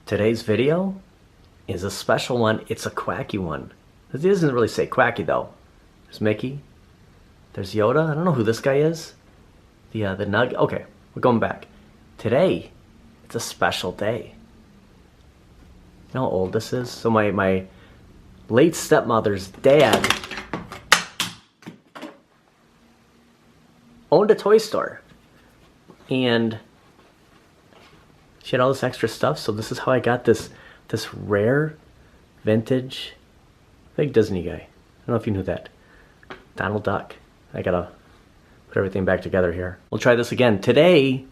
Today's video is a special one. It's a quacky one. It doesn't really say quacky though. There's Mickey. There's Yoda. I don't know who this guy is. The Nug. Okay, we're going back. Today, it's a special day. You know how old this is? So my late stepmother's dad owned a toy store. And she had all this extra stuff, so this is how I got this rare, vintage, big Disney guy. I don't know if you knew that. Donald Duck. I gotta put everything back together here. We'll try this again. Today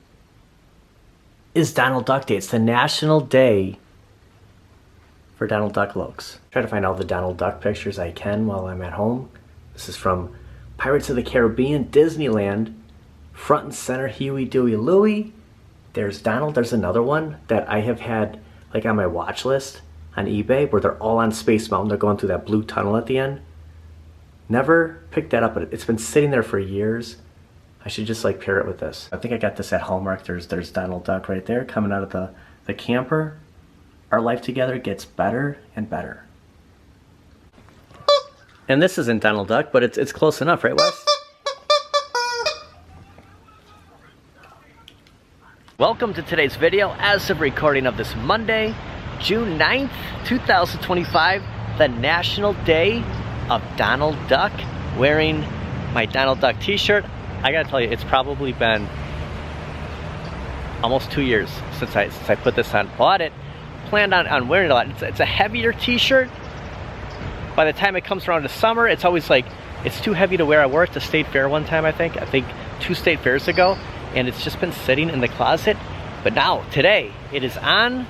is Donald Duck Day. It's the national day for Donald Duck looks. Try to find all the Donald Duck pictures I can while I'm at home. This is from Pirates of the Caribbean, Disneyland. Front and center, Huey, Dewey, Louie. There's Donald. There's another one that I have had like on my watch list on eBay where they're all on Space Mountain. They're going through that blue tunnel at the end. Never picked that up, but it's been sitting there for years. I should just like pair it with this. I think I got this at Hallmark. There's Donald Duck right there coming out of the camper. Our life together gets better and better. And this isn't Donald Duck, but it's close enough, right, Wes? Welcome to today's video. As of recording of this Monday, June 9th, 2025, the National Day of Donald Duck. Wearing my Donald Duck t-shirt. I gotta tell you, it's probably been almost 2 years since I put this on. Bought it, planned on wearing it a lot. It's a heavier t-shirt. By the time it comes around to summer, it's always like, it's too heavy to wear. I wore it to State Fair one time, I think 2 State Fairs ago. And it's just been sitting in the closet. But now, today, it is on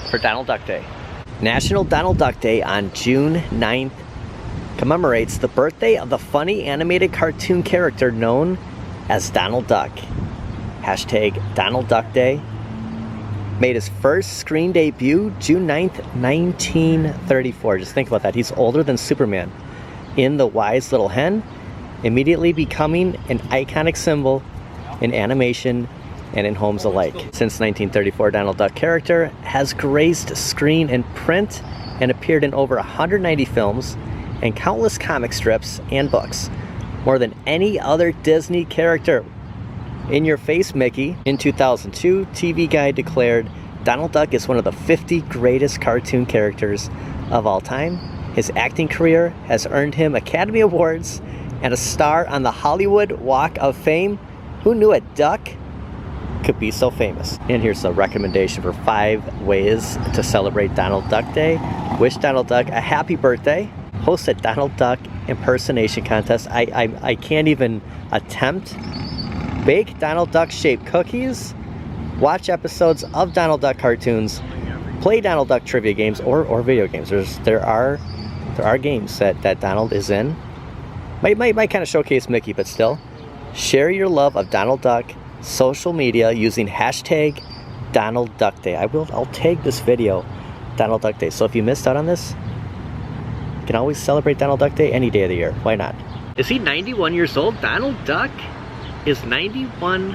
for Donald Duck Day. National Donald Duck Day on June 9th commemorates the birthday of the funny animated cartoon character known as Donald Duck. Hashtag Donald Duck Day. Made his first screen debut June 9th, 1934. Just think about that. He's older than Superman. In The Wise Little Hen, immediately becoming an iconic symbol in animation and in homes alike. Since 1934, Donald Duck character has graced screen and print and appeared in over 190 films and countless comic strips and books. More than any other Disney character. In Your Face, Mickey. In 2002, TV Guide declared Donald Duck is one of the 50 greatest cartoon characters of all time. His acting career has earned him Academy Awards and a star on the Hollywood Walk of Fame. Who knew a duck could be so famous? And here's a recommendation for 5 ways to celebrate Donald Duck Day. Wish Donald Duck a happy birthday. Host a Donald Duck impersonation contest. I can't even attempt. Bake Donald Duck shaped cookies. Watch episodes of Donald Duck cartoons. Play Donald Duck trivia games or video games. There are games that Donald is in. Might kind of showcase Mickey, but still. Share your love of Donald Duck social media using hashtag Donald Duck Day. I'll tag this video Donald Duck Day. So if you missed out on this, you can always celebrate Donald Duck Day any day of the year. Why not? Is he 91 years old? Donald Duck is 91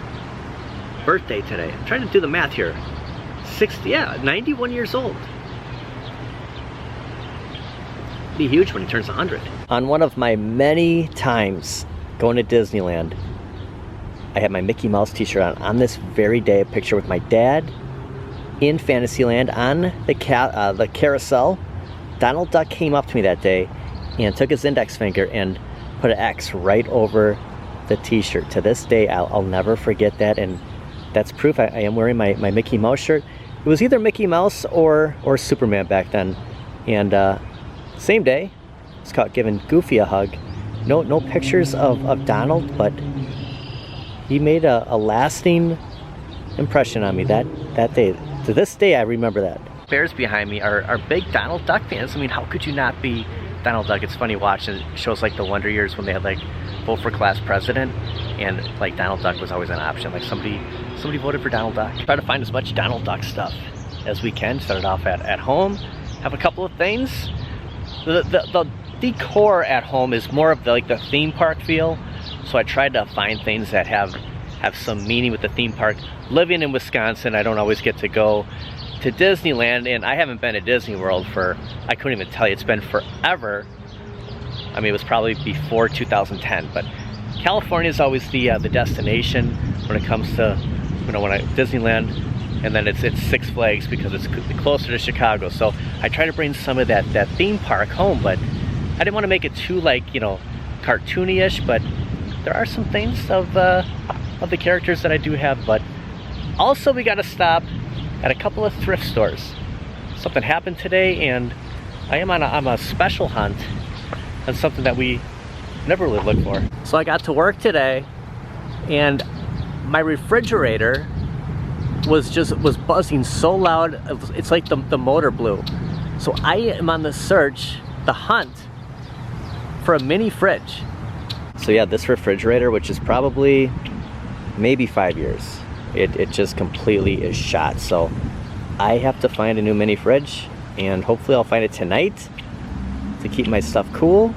birthday today. I'm trying to do the math here. 91 years old. Be huge when he turns 100. On one of my many times going to Disneyland, I had my Mickey Mouse t-shirt on this very day, a picture with my dad in Fantasyland on the carousel. Donald Duck came up to me that day and took his index finger and put an X right over the t-shirt. To this day, I'll never forget that, and that's proof I am wearing my Mickey Mouse shirt. It was either Mickey Mouse or Superman back then. And same day, it's caught giving Goofy a hug. No pictures of Donald, but he made a lasting impression on me that day. To this day, I remember that. Bears behind me are big Donald Duck fans. I mean, how could you not be Donald Duck? It's funny watching shows like the Wonder Years when they had like vote for class president, and like Donald Duck was always an option. Like somebody voted for Donald Duck. Try to find as much Donald Duck stuff as we can. Started off at home. Have a couple of things. The decor at home is more of the theme park feel. So I tried to find things that have some meaning with the theme park. Living in Wisconsin, I don't always get to go to Disneyland, and I haven't been to Disney World for, I couldn't even tell you, it's been forever. I mean, it was probably before 2010, but California is always the destination when it comes to, you know, Disneyland, and then it's Six Flags because it's closer to Chicago. So I try to bring some of that theme park home, but I didn't want to make it too, like, you know, cartoony-ish, but there are some things of the characters that I do have. But also we got to stop at a couple of thrift stores. Something happened today, and I am on a special hunt on something that we never really look for. So I got to work today, and my refrigerator was buzzing so loud, it's like the motor blew. So I am on the hunt for a mini fridge. So yeah, this refrigerator, which is probably maybe 5 years, it just completely is shot. So I have to find a new mini fridge, and hopefully I'll find it tonight to keep my stuff cool,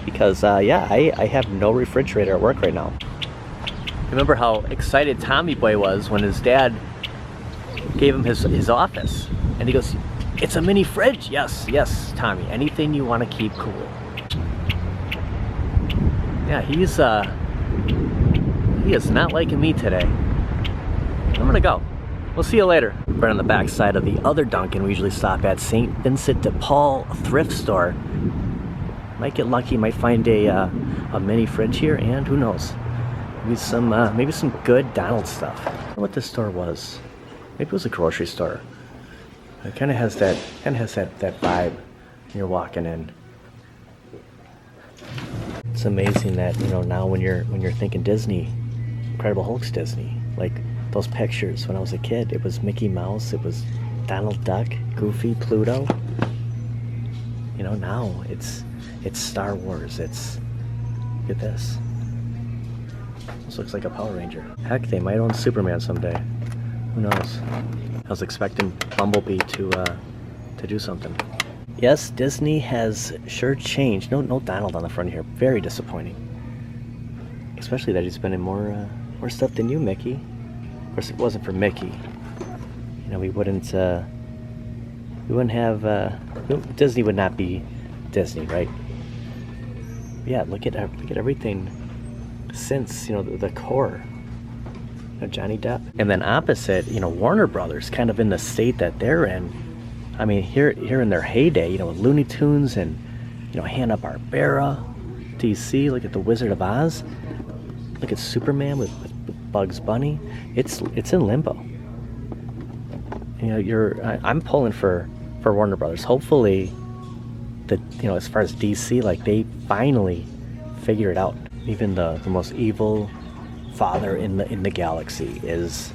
because yeah, I have no refrigerator at work right now. Remember how excited Tommy Boy was when his dad gave him his office, and he goes, "It's a mini fridge." Yes, Tommy, anything you want to keep cool. Yeah, he is not liking me today. I'm gonna go. We'll see you later. Right on the back side of the other Dunkin' we usually stop at, St. Vincent de Paul thrift store. Might get lucky, might find a mini fridge here, and who knows, maybe some good Donald stuff. I don't know what this store was. Maybe it was a grocery store. It kind of has that vibe when you're walking in. It's amazing that, you know, now when you're thinking Disney, Incredible Hulk's Disney. Like those pictures when I was a kid, it was Mickey Mouse, it was Donald Duck, Goofy, Pluto. You know, now it's Star Wars. Look at this. This looks like a Power Ranger. Heck, they might own Superman someday. Who knows? I was expecting Bumblebee to do something. Yes, Disney has sure changed. No Donald on the front here. Very disappointing. Especially that he's been in more stuff than you, Mickey. Of course, if it wasn't for Mickey, you know, we wouldn't have Disney would not be Disney, right? Yeah, look at everything since, you know, the core. You know, Johnny Depp. And then opposite, you know, Warner Brothers, kind of in the state that they're in. I mean, here in their heyday, you know, with Looney Tunes and, you know, Hanna-Barbera, DC. Look at the Wizard of Oz. Look at Superman with Bugs Bunny. It's in limbo. You know, I'm pulling for Warner Brothers. Hopefully, you know, as far as DC, like, they finally figure it out. Even the most evil father in the galaxy is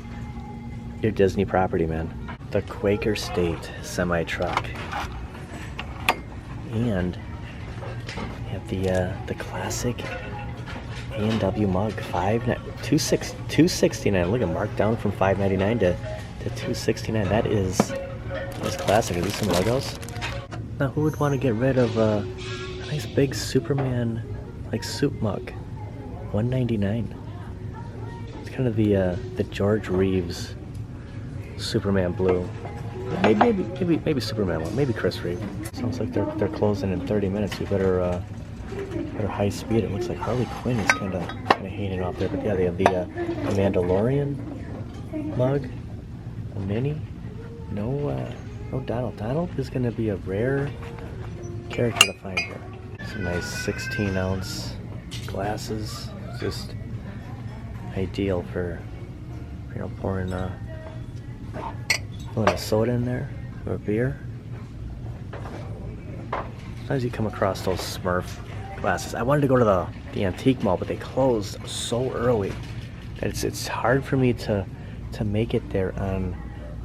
your Disney property, man. The Quaker State semi-truck, and you have the classic A&W mug, $269. Look at, marked down from $5.99 to $269. That is classic. Are these some Legos? Now, who would want to get rid of a nice big Superman like soup mug? $1.99. It's kind of the George Reeves Superman blue. Maybe Superman one. Maybe Chris Reeve. Sounds like they're closing in 30 minutes. We better high speed. It looks like Harley Quinn is kind of hanging off there. But yeah, they have the Mandalorian mug, a mini. No Donald. Donald is going to be a rare character to find here. Some nice 16-ounce glasses. Just ideal for, you know, pouring a soda in there, or a beer. Sometimes you come across those Smurf glasses. I wanted to go to the antique mall, but they closed so early that it's hard for me to make it there on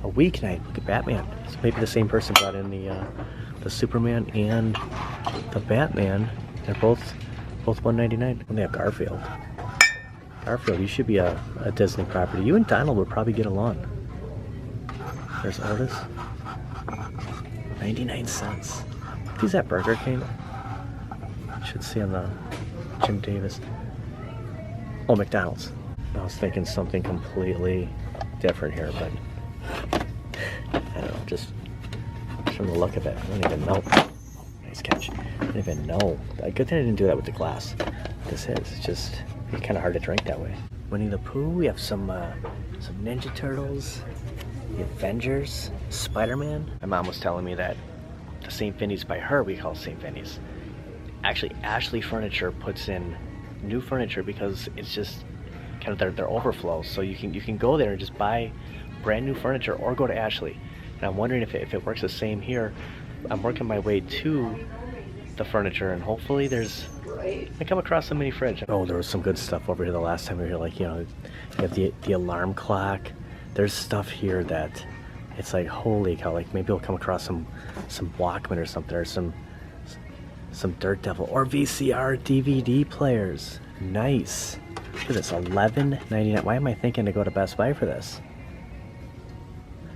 a weeknight. Look at Batman. So maybe the same person brought in the Superman and the Batman. They're both $1.99. And they have Garfield. Garfield, you should be a Disney property. You and Donald would probably get along. There's Otis. 99 cents. He's at Burger King. Should see on the Jim Davis. Oh, McDonald's. I was thinking something completely different here, but I don't know, just from the look of it. I don't even know. Oh, nice catch. I don't even know. Good thing I didn't do that with the glass. This is, it's just kind of hard to drink that way. Winnie the Pooh, we have some Ninja Turtles, the Avengers, Spider-Man. My mom was telling me that the St. Vinny's by her, we call St. Vinny's. Actually, Ashley Furniture puts in new furniture because it's just kind of their overflow. So you can go there and just buy brand new furniture, or go to Ashley. And I'm wondering if it works the same here. I'm working my way to the furniture, and hopefully I come across a mini fridge. Oh, there was some good stuff over here the last time we were here. Like, you know, you have the alarm clock. There's stuff here that it's like, holy cow. Like, maybe we'll come across some Walkman or something, or some Dirt Devil, or VCR DVD players. Nice. Look at this, $11.99. Why am I thinking to go to Best Buy for this?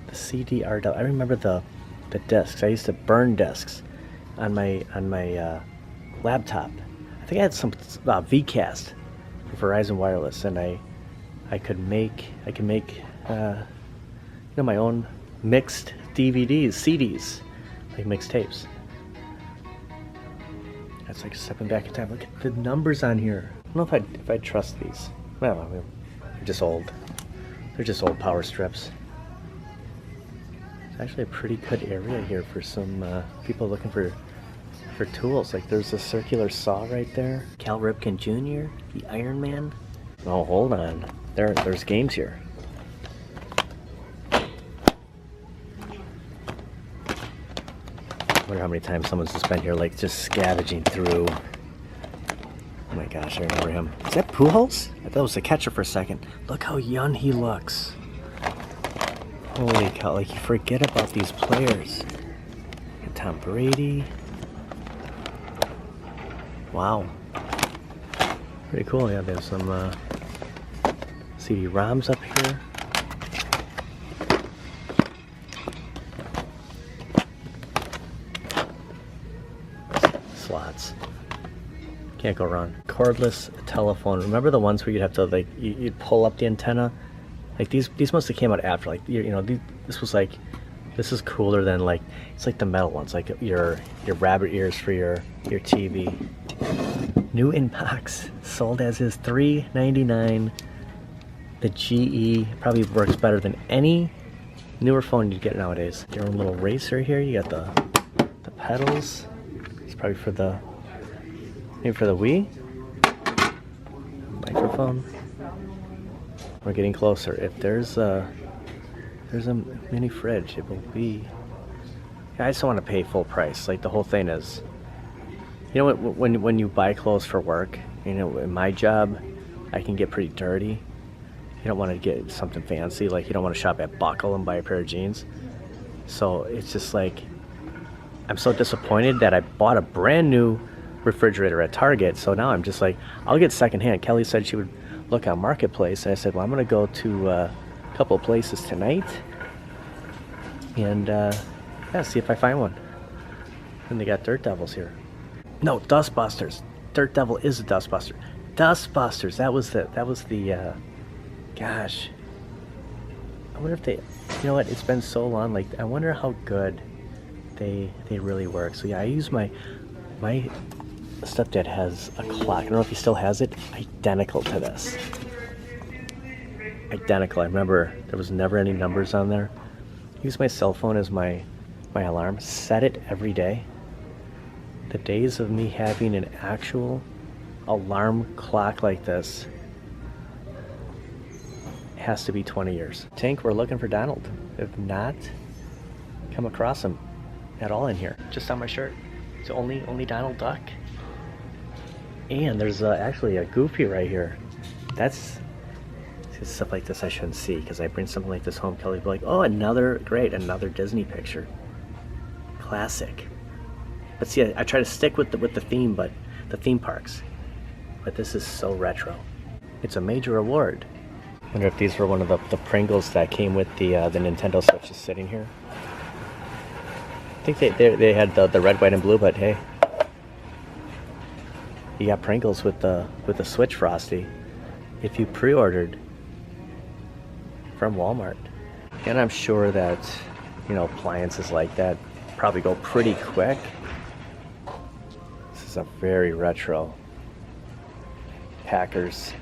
The CDR. I remember the discs. I used to burn discs on my laptop. I think I had some VCast for Verizon Wireless, and I could make my own mixed DVDs, CDs, like mixed tapes. That's like stepping back in time. Look at the numbers on here. I don't know if I trust these. Well, they're just old. They're just old power strips. It's actually a pretty good area here for some people looking for tools. Like, there's a circular saw right there. Cal Ripken Jr., the Iron Man. Oh, hold on. There's games here. I wonder how many times someone's just been here, like, just scavenging through. Oh my gosh, I remember him. Is that Pujols? I thought it was the catcher for a second. Look how young he looks. Holy cow, like, you forget about these players. And Tom Brady. Wow. Pretty cool. Yeah, there's some CD-ROMs up here. Slots. Can't go wrong. Cordless telephone. Remember the ones where you'd have to, like, you'd pull up the antenna? Like, these must have came out after. Like, you know, this was like, this is cooler than, like, it's like the metal ones, like your rabbit ears for your TV. New in box, sold as is, $3.99. The GE probably works better than any newer phone you'd get nowadays. Your own little racer here. You got the pedals. It's probably for maybe for the Wii. Microphone. We're getting closer. If there's a mini fridge, it will be. I just don't want to pay full price. Like, the whole thing is, you know, when you buy clothes for work, you know, in my job, I can get pretty dirty. You don't want to get something fancy. Like, you don't want to shop at Buckle and buy a pair of jeans. So it's just like, I'm so disappointed that I bought a brand new refrigerator at Target. So now I'm just like, I'll get secondhand. Kelly said she would look on Marketplace, and I said, well, I'm going to go to a couple of places tonight and yeah, see if I find one. And they got Dirt Devils here. No, Dustbusters. Dirt Devil is a Dustbuster. Dustbusters. That was the gosh. I wonder if they, you know what? It's been so long. Like, I wonder how good they really work. So yeah, I use my stepdad has a clock. I don't know if he still has it. Identical to this. Identical. I remember there was never any numbers on there. Use my cell phone as my alarm. Set it every day. The days of me having an actual alarm clock like this has to be 20 years. Tank, we're looking for Donald. If not, come across him at all in here. Just on my shirt. It's only Donald Duck. And there's actually a Goofy right here. That's stuff like this I shouldn't see, because I bring something like this home, Kelly will be like, oh, another Disney picture. Classic. But see, I try to stick with the theme, but the theme parks. But this is so retro. It's a major award. I wonder if these were one of the Pringles that came with the Nintendo Switch just sitting here. I think they had the red, white, and blue, but hey, you got Pringles with the Switch Frosty if you pre-ordered from Walmart. And I'm sure that you know, appliances like that probably go pretty quick. This is a very retro Packers,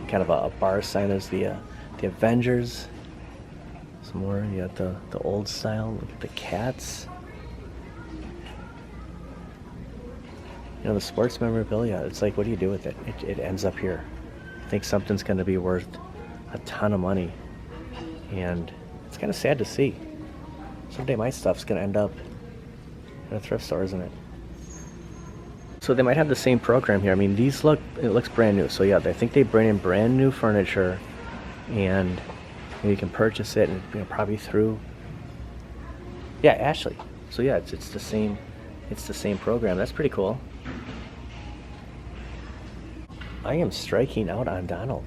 kind of a bar sign. There's the Avengers. Some more, you got the old style. Look at the cats. You know, the sports memorabilia, it's like, what do you do with it? It ends up here. I think something's going to be worth a ton of money. And it's kind of sad to see. Someday my stuff's going to end up in a thrift store, isn't it? So they might have the same program here. I mean, it looks brand new. So yeah, I think they bring in brand new furniture, and you can purchase it, and you know, probably through, yeah, Ashley. So yeah, it's the same program. That's pretty cool. I am striking out on Donald.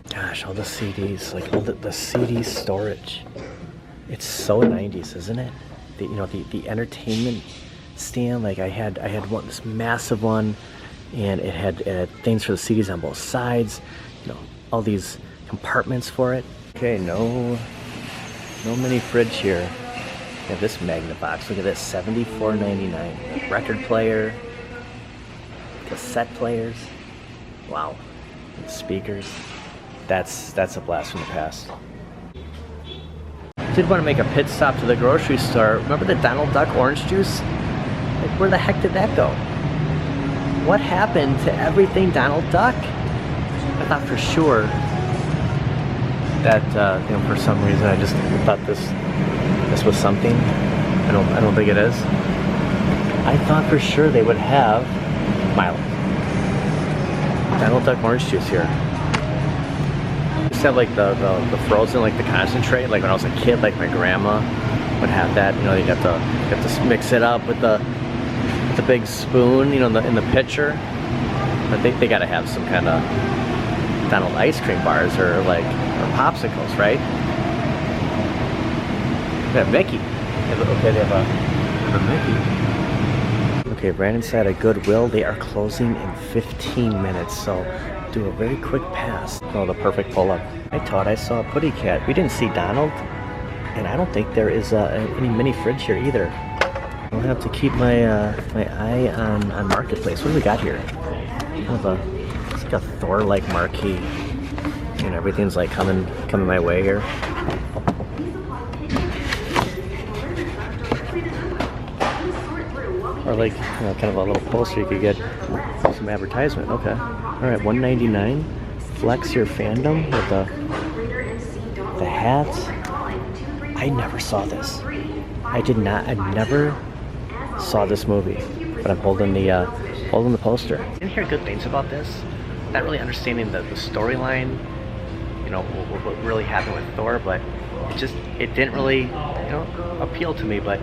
Gosh, all the CDs, like all the CD storage. It's so 90s, isn't it? You know, the entertainment stand. Like I had one, this massive one, and it had things for the CDs on both sides. You know, all these compartments for it. Okay, no mini fridge here. We have this magnet box. Look at this, $74.99. Record player, cassette players. Wow, and speakers. That's a blast from the past. I did want to make a pit stop to the grocery store. Remember the Donald Duck orange juice? Like, where the heck did that go? What happened to everything Donald Duck? I thought for sure that you know, for some reason I just thought this was something. I don't think it is. I thought for sure they would have Milo. Donald Duck orange juice here. Just have like the frozen, like the concentrate. Like when I was a kid, like my grandma would have that. You know, you have to mix it up with the big spoon, you know, in the pitcher. But they gotta have some kind of Donald ice cream bars or popsicles, right? They have Mickey. Okay, they have a Mickey. Okay, right inside a Goodwill. They are closing in 15 minutes, so do a very quick pass. Oh, the perfect pull-up. I thought I saw a Putty Cat. We didn't see Donald, and I don't think there is any mini fridge here either. I'll have to keep my eye on Marketplace. What do we got here? It's like a Thor-like marquee, and everything's like coming my way here. Or like, you know, kind of a little poster you could get some advertisement. Okay. All right, $1.99. Flex your fandom with the hats. I never saw this. I never saw this movie. But I'm holding the poster. I didn't hear good things about this. Not really understanding the storyline. You know, what really happened with Thor, but it didn't really, you know, appeal to me. But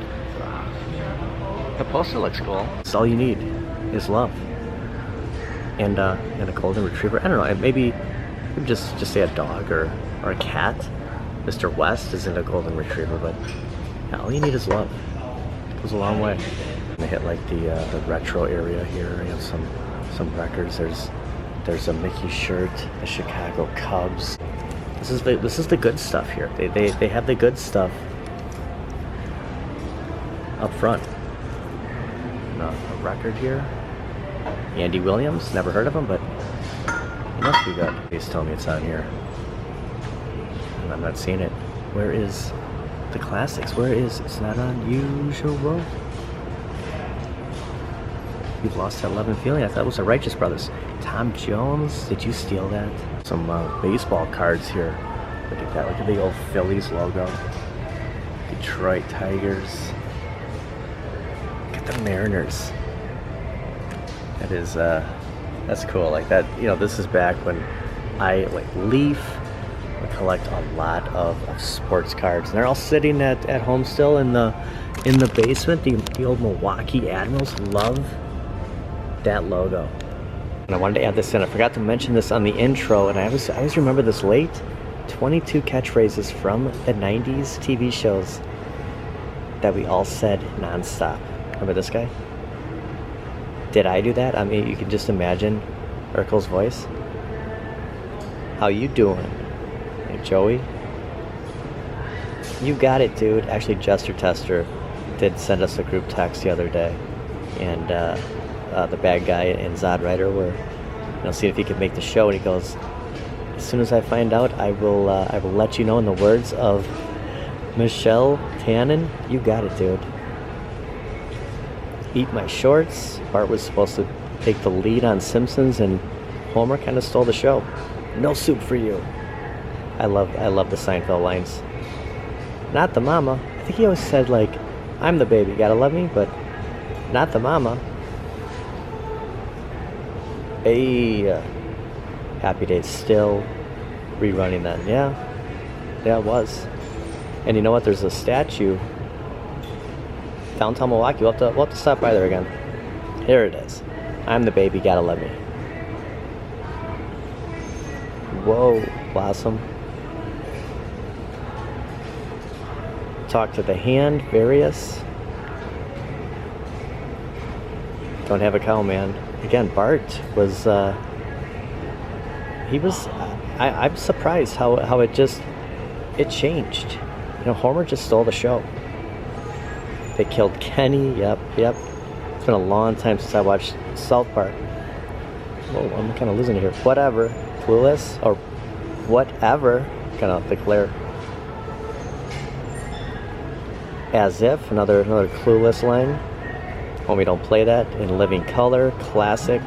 the poster looks cool. It's all you need is love and a golden retriever. I don't know. Maybe just say a dog or a cat. Mr. West isn't a golden retriever, but yeah, all you need is love. It goes a long way. I hit like the retro area here. I have some records. There's a Mickey shirt, the Chicago Cubs. This is the good stuff here. They have the good stuff up front. A record here. Andy Williams, never heard of him, but he must be good. Please tell me it's on here. And I'm not seeing it. Where is the classics? It's not unusual. You've lost that love and feeling. I thought it was the Righteous Brothers. Tom Jones, did you steal that? Some baseball cards here. Look at that. Look at the old Phillies logo. Detroit Tigers. The Mariners. That is that's cool. Like that, you know, this is back when I would collect a lot of sports cards, and they're all sitting at home still in the basement. The old Milwaukee Admirals. Love that logo. And I wanted to add this in. I forgot to mention this on the intro, and I always remember this late. 22 catchphrases from the 90s TV shows that we all said nonstop. Remember this guy? Did I do that? I mean, you can just imagine Urkel's voice. How you doing? Hey, Joey. You got it, dude. Actually, Jester Tester did send us a group text the other day, and the bad guy and Zod Rider were, seeing if he could make the show, and he goes, "As soon as I find out, I will let you know." In the words of Michelle Tannen, you got it, dude. Eat my shorts. Bart was supposed to take the lead on Simpsons, and Homer kind of stole the show. No soup for you. I love the Seinfeld lines. Not the mama. I think he always said, like, I'm the baby, gotta love me, but not the mama. Hey, Happy Days still rerunning that. Yeah, it was. And you know what? There's a statue downtown Milwaukee. We'll have to stop by there again. Here it is. I'm the baby, gotta love me. Whoa, Blossom. Talk to the hand, various. Don't have a cow, man. Again, Bart was, I'm surprised how it changed. Homer just stole the show. They killed Kenny, yep. It's been a long time since I watched South Park. Whoa, I'm kind of losing it here. Whatever, clueless, or whatever, kind of declare. As if, another clueless line. Homie, don't play that. In Living Color, classic.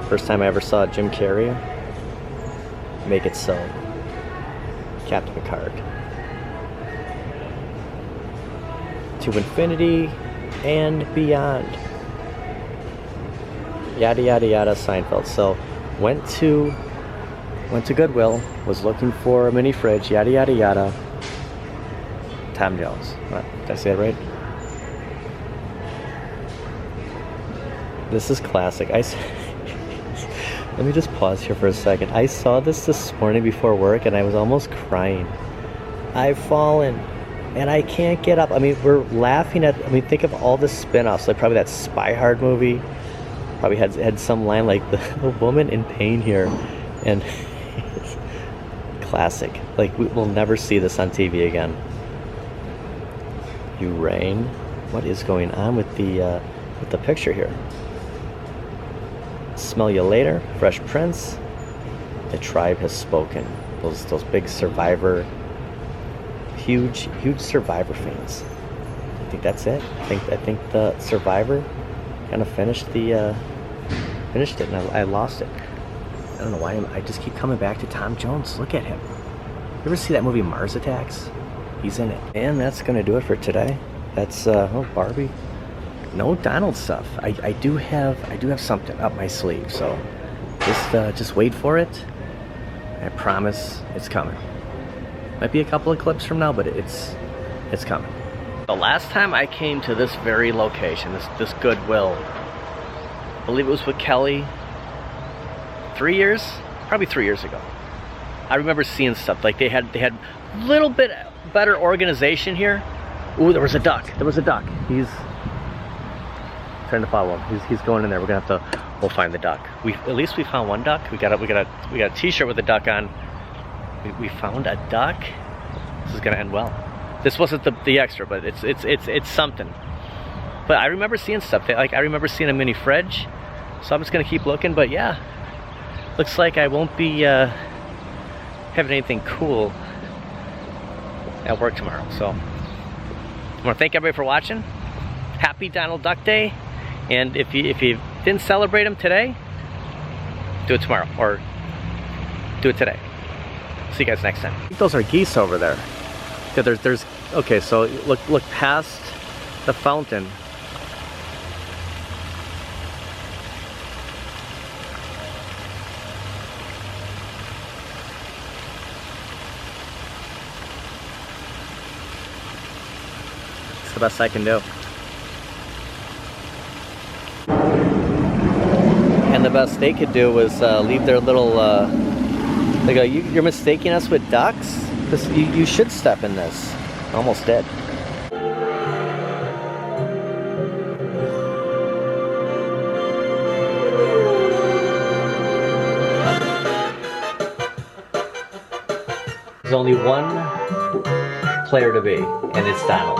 First time I ever saw Jim Carrey. Make It So. Captain Picard. To Infinity and Beyond. Yada yada yada, Seinfeld. So went to Goodwill, was looking for a mini fridge, yada yada yada. Tom Jones. What, did I say it right? This is classic. Let me just pause here for a second. I saw this morning before work and I was almost crying. I've fallen and I can't get up. I mean, we're laughing at, think of all the spin-offs, like probably that Spy Hard movie probably had some line like the woman in pain here, and classic. Like, we'll never see this on TV again. You rain. What is going on with the picture here? Smell You Later, Fresh Prince, The Tribe Has Spoken. Those big Survivor, huge Survivor fans. I think that's it. I think the Survivor kind of finished it, and I lost it. I don't know why I just keep coming back to Tom Jones. Look at him. You ever see that movie Mars Attacks? He's in it. And that's gonna do it for today. That's Barbie. No Donald stuff. I do have something up my sleeve, so just wait for it. I promise it's coming. Might be a couple of clips from now, but it's coming. The last time I came to this very location, this Goodwill, I believe it was with Kelly, 3 years? Probably 3 years ago. I remember seeing stuff, like they had a little bit better organization here. Ooh, there was a duck. He's trying to follow him. He's going in there. We'll find the duck. At least we found one duck. We got a t-shirt with a duck on. We found a duck. This is gonna end well. This wasn't the extra, but it's something. But I remember seeing stuff. I remember seeing a mini fridge. So I'm just gonna keep looking. But yeah, looks like I won't be having anything cool at work tomorrow. So I want to thank everybody for watching. Happy Donald Duck Day. And if you didn't celebrate him today, do it tomorrow or do it today. See you guys next time. I think those are geese over there. Yeah, there's okay, so look past the fountain. It's the best I can do. And the best they could do was leave their little, they go, you're mistaking us with ducks? Because you should step in this. Almost dead. There's only one player to be, and it's Donald.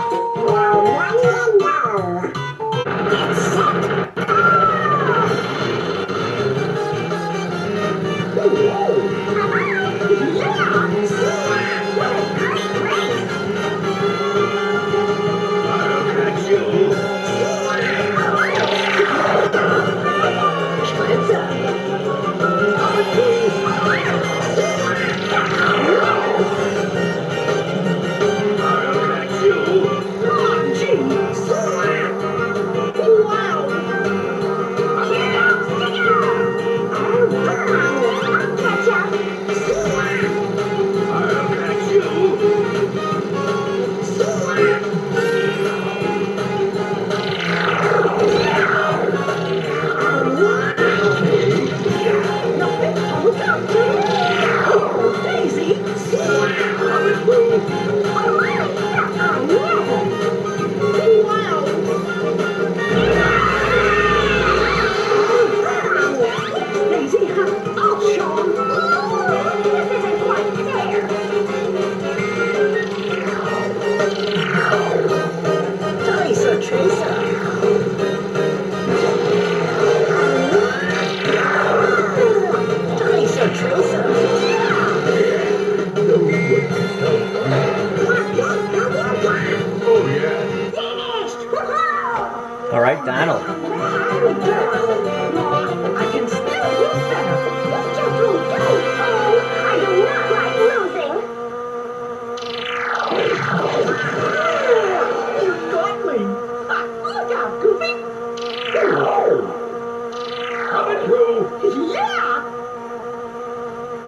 All right, Donald.